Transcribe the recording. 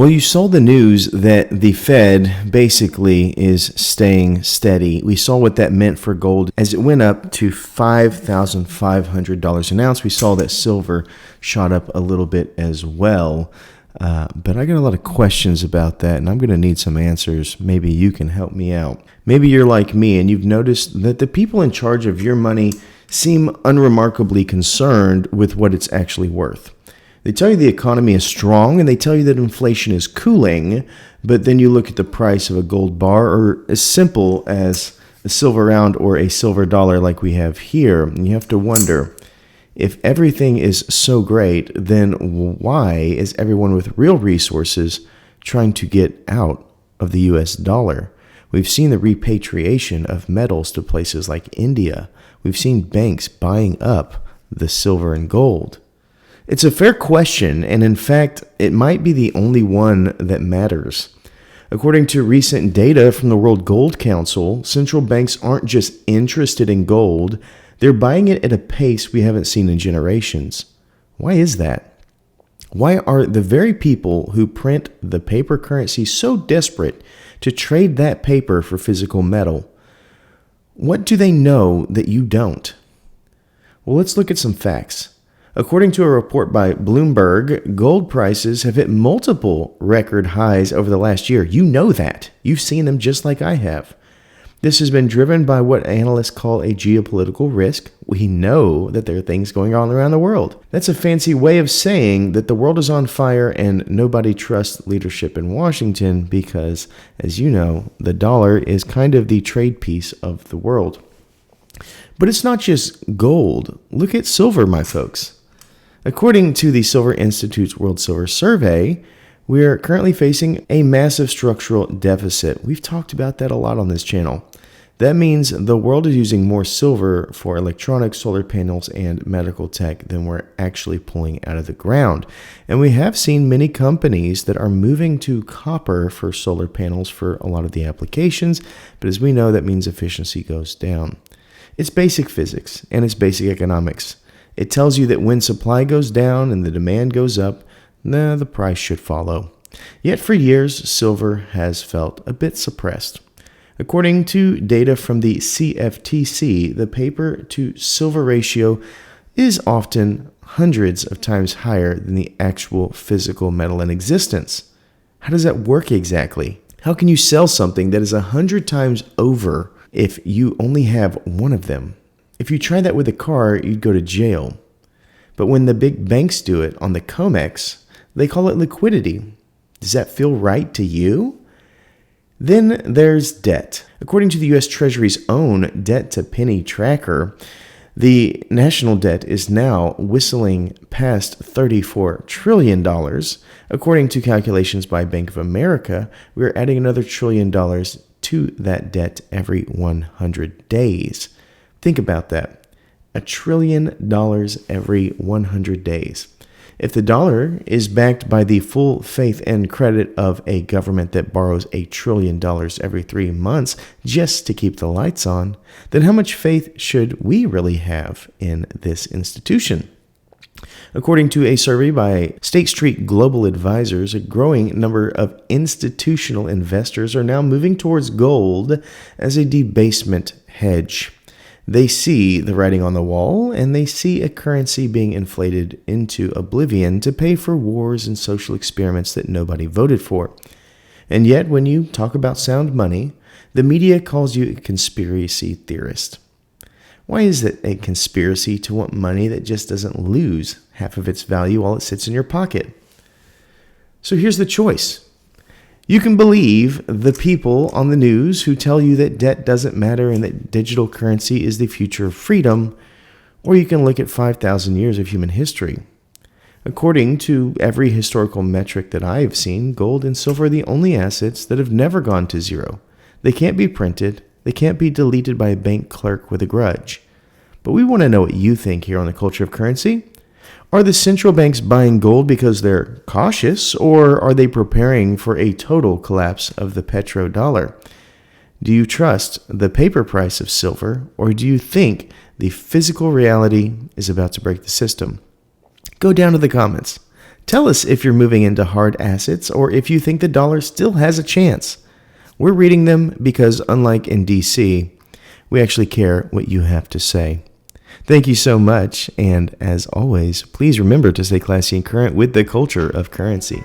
Well, you saw the news that the Fed basically is staying steady. We saw what that meant for gold as it went up to $5,500 an ounce. We saw that silver shot up a little bit as well. But I got a lot of questions about that, and I'm going to need some answers. Maybe you can help me out. Maybe you're like me and you've noticed that the people in charge of your money seem unremarkably concerned with what it's actually worth. They tell you the economy is strong and they tell you that inflation is cooling, but then you look at the price of a gold bar or as simple as a silver round or a silver dollar like we have here, and you have to wonder, if everything is so great, then why is everyone with real resources trying to get out of the US dollar? We've seen the repatriation of metals to places like India. We've seen banks buying up the silver and gold. It's a fair question, and in fact, it might be the only one that matters. According to recent data from the World Gold Council, central banks aren't just interested in gold, they're buying it at a pace we haven't seen in generations. Why is that? Why are the very people who print the paper currency so desperate to trade that paper for physical metal? What do they know that you don't? Well, let's look at some facts. According to a report by Bloomberg, gold prices have hit multiple record highs over the last year. You know that. You've seen them just like I have. This has been driven by what analysts call a geopolitical risk. We know that there are things going on around the world. That's a fancy way of saying that the world is on fire and nobody trusts leadership in Washington because, as you know, the dollar is kind of the trade piece of the world. But it's not just gold. Look at silver, my folks. According to the Silver Institute's World Silver Survey, we are currently facing a massive structural deficit. We've talked about that a lot on this channel. That means the world is using more silver for electronics, solar panels, and medical tech than we're actually pulling out of the ground. And we have seen many companies that are moving to copper for solar panels for a lot of the applications, but as we know, that means efficiency goes down. It's basic physics and it's basic economics. It tells you that when supply goes down and the demand goes up, the price should follow. Yet for years, silver has felt a bit suppressed. According to data from the CFTC, the paper to silver ratio is often hundreds of times higher than the actual physical metal in existence. How does that work exactly? How can you sell something that is 100 times over if you only have one of them? If you try that with a car, you'd go to jail. But when the big banks do it on the COMEX, they call it liquidity. Does that feel right to you? Then there's debt. According to the U.S. Treasury's own debt-to-penny tracker, the national debt is now whistling past $34 trillion. According to calculations by Bank of America, we're adding another $1 trillion to that debt every 100 days. Think about that. $1 trillion every 100 days. If the dollar is backed by the full faith and credit of a government that borrows $1 trillion every 3 months just to keep the lights on, then how much faith should we really have in this institution? According to a survey by State Street Global Advisors, a growing number of institutional investors are now moving towards gold as a debasement hedge. They see the writing on the wall, and they see a currency being inflated into oblivion to pay for wars and social experiments that nobody voted for. And yet, when you talk about sound money, the media calls you a conspiracy theorist. Why is it a conspiracy to want money that just doesn't lose half of its value while it sits in your pocket? So here's the choice. You can believe the people on the news who tell you that debt doesn't matter and that digital currency is the future of freedom, or you can look at 5,000 years of human history. According to every historical metric that I have seen, gold and silver are the only assets that have never gone to zero. They can't be printed. They can't be deleted by a bank clerk with a grudge. But we want to know what you think here on the Culture of Currency. Are the central banks buying gold because they're cautious, or are they preparing for a total collapse of the petrodollar? Do you trust the paper price of silver, or do you think the physical reality is about to break the system? Go down to the comments. Tell us if you're moving into hard assets or if you think the dollar still has a chance. We're reading them because, unlike in DC, we actually care what you have to say. Thank you so much, and as always, please remember to stay classy and current with the culture of currency.